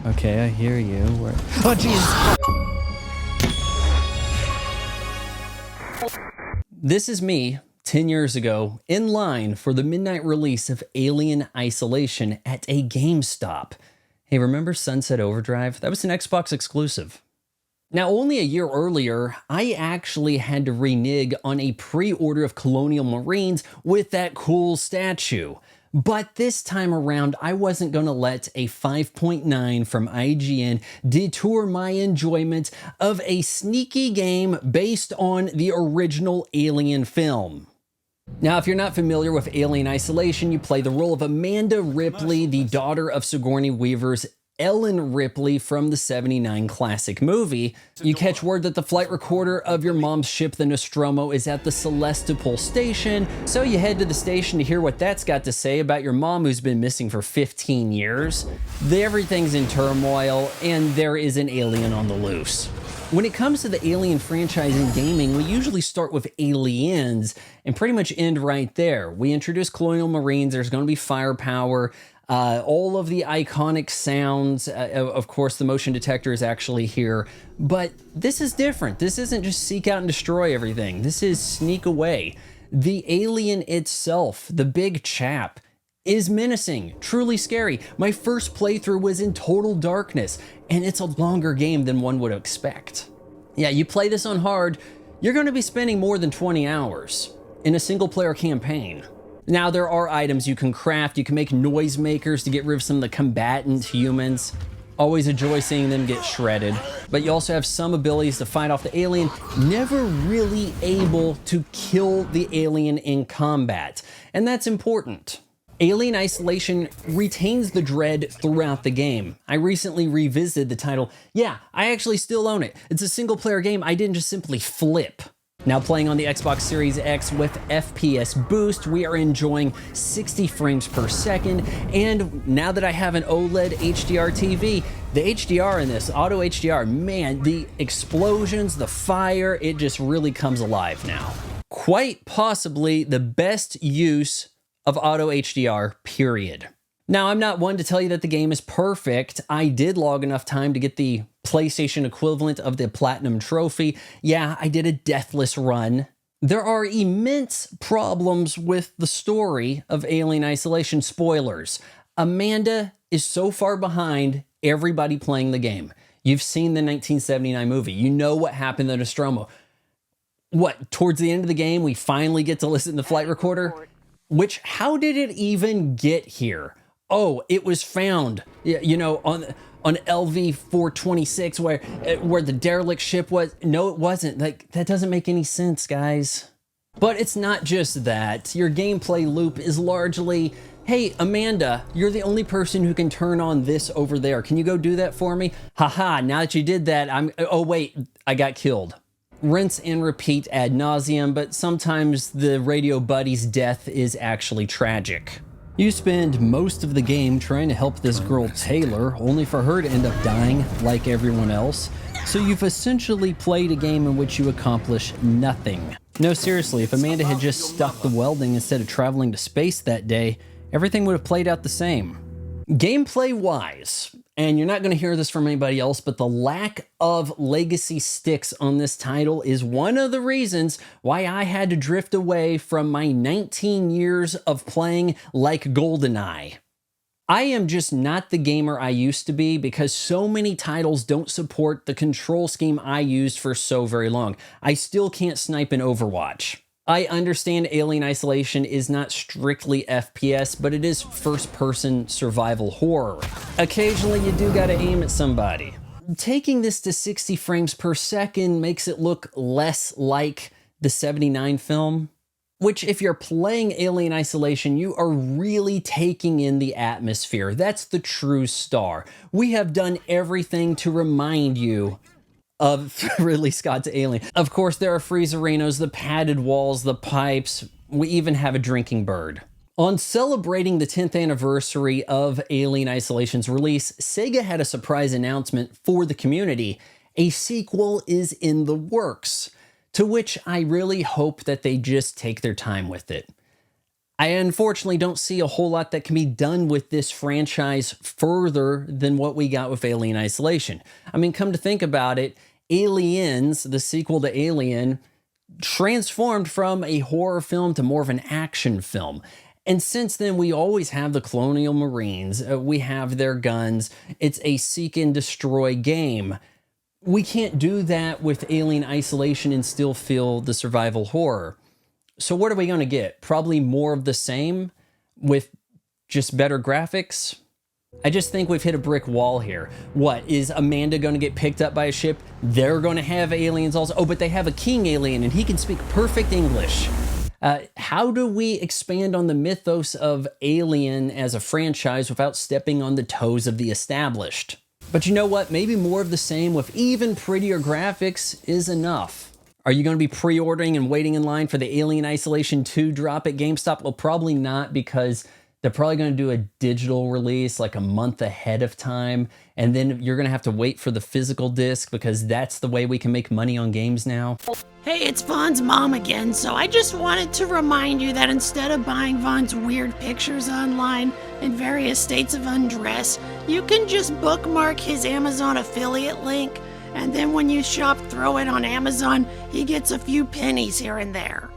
Okay, I hear you. Oh, jeez! This is me, 10 years ago, in line for the midnight release of Alien Isolation at a GameStop. Hey, remember Sunset Overdrive? That was an Xbox exclusive. Now, only a year earlier, I actually had to renege on a pre-order of Colonial Marines with that cool statue. But this time around, I wasn't going to let a 5.9 from IGN detour my enjoyment of a sneaky game based on the original Alien film. Now, if you're not familiar with Alien Isolation, you play the role of Amanda Ripley, the daughter of Sigourney Weaver's Ellen Ripley from the '79 classic movie. You catch word that the flight recorder of your mom's ship, the Nostromo, is at the Celestipol station, so you head to the station to hear what that's got to say about your mom who's been missing for 15 years. Everything's in turmoil, and there is an alien on the loose. When it comes to the Alien franchise in gaming, we usually start with Aliens and pretty much end right there. We introduce Colonial Marines, there's going to be firepower, all of the iconic sounds, of course the motion detector is actually here, but this is different. This isn't just seek out and destroy everything. This is sneak away. The alien itself, the big chap, is menacing, truly scary. My first playthrough was in total darkness, and it's a longer game than one would expect. Yeah, you play this on hard, you're going to be spending more than 20 hours in a single player campaign. Now, there are items you can craft. You can make noisemakers to get rid of some of the combatant humans. Always a joy seeing them get shredded. But you also have some abilities to fight off the alien, never really able to kill the alien in combat. And that's important. Alien Isolation retains the dread throughout the game. I recently revisited the title. Yeah, I actually still own it. It's a single player game. I didn't just simply flip. Now playing on the Xbox Series X with FPS boost, we are enjoying 60 frames per second, and now that I have an OLED HDR TV, the HDR in this, auto HDR, man, the explosions, the fire, it just really comes alive now. Quite possibly the best use of auto HDR, period. Now, I'm not one to tell you that the game is perfect. I did log enough time to get the PlayStation equivalent of the Platinum Trophy. Yeah, I did a deathless run. There are immense problems with the story of Alien Isolation. Spoilers. Amanda is so far behind everybody playing the game. You've seen the 1979 movie. You know what happened to Nostromo. What, towards the end of the game, we finally get to listen to the flight recorder? Which, how did it even get here? Oh, it was found, you know, on LV 426 where the derelict ship was. No, it wasn't. Like, that doesn't make any sense, guys. But it's not just that. Your gameplay loop is largely, hey, Amanda, you're the only person who can turn on this over there. Can you go do that for me? Haha, now that you did that, oh wait, I got killed. Rinse and repeat ad nauseum, but sometimes the radio buddy's death is actually tragic. You spend most of the game trying to help this girl Taylor, only for her to end up dying like everyone else. So you've essentially played a game in which you accomplish nothing. No, seriously, if Amanda had just stuck the welding instead of traveling to space that day, everything would have played out the same. Gameplay-wise, and you're not going to hear this from anybody else, but the lack of legacy sticks on this title is one of the reasons why I had to drift away from my 19 years of playing like GoldenEye. I am just not the gamer I used to be because so many titles don't support the control scheme I used for so very long. I still can't snipe in Overwatch. I understand Alien Isolation is not strictly FPS, but it is first-person survival horror. Occasionally, you do gotta aim at somebody. Taking this to 60 frames per second makes it look less like the '79 film, which if you're playing Alien Isolation, you are really taking in the atmosphere. That's the true star. We have done everything to remind you of Ridley Scott's Alien. Of course, there are freezerinos, the padded walls, the pipes. We even have a drinking bird. On celebrating the 10th anniversary of Alien Isolation's release, SEGA had a surprise announcement for the community. A sequel is in the works, to which I really hope that they just take their time with it. I unfortunately don't see a whole lot that can be done with this franchise further than what we got with Alien Isolation. I mean, come to think about it, Aliens, the sequel to Alien, transformed from a horror film to more of an action film. And since then, we always have the Colonial Marines. We have their guns. It's a seek and destroy game. We can't do that with Alien Isolation and still feel the survival horror. So what are we going to get? Probably more of the same with just better graphics? I just think we've hit a brick wall here. What, is Amanda going to get picked up by a ship? They're going to have aliens also. Oh, but they have a king alien and he can speak perfect English. How do we expand on the mythos of Alien as a franchise without stepping on the toes of the established? But you know what? Maybe more of the same with even prettier graphics is enough. Are you going to be pre-ordering and waiting in line for the Alien Isolation 2 drop at GameStop? Well, probably not, because they're probably going to do a digital release like a month ahead of time. And then you're going to have to wait for the physical disc, because that's the way we can make money on games now. Hey, it's Vaughn's mom again, so I just wanted to remind you that instead of buying Vaughn's weird pictures online in various states of undress, you can just bookmark his Amazon affiliate link, and then when you shop Throw It on Amazon, he gets a few pennies here and there.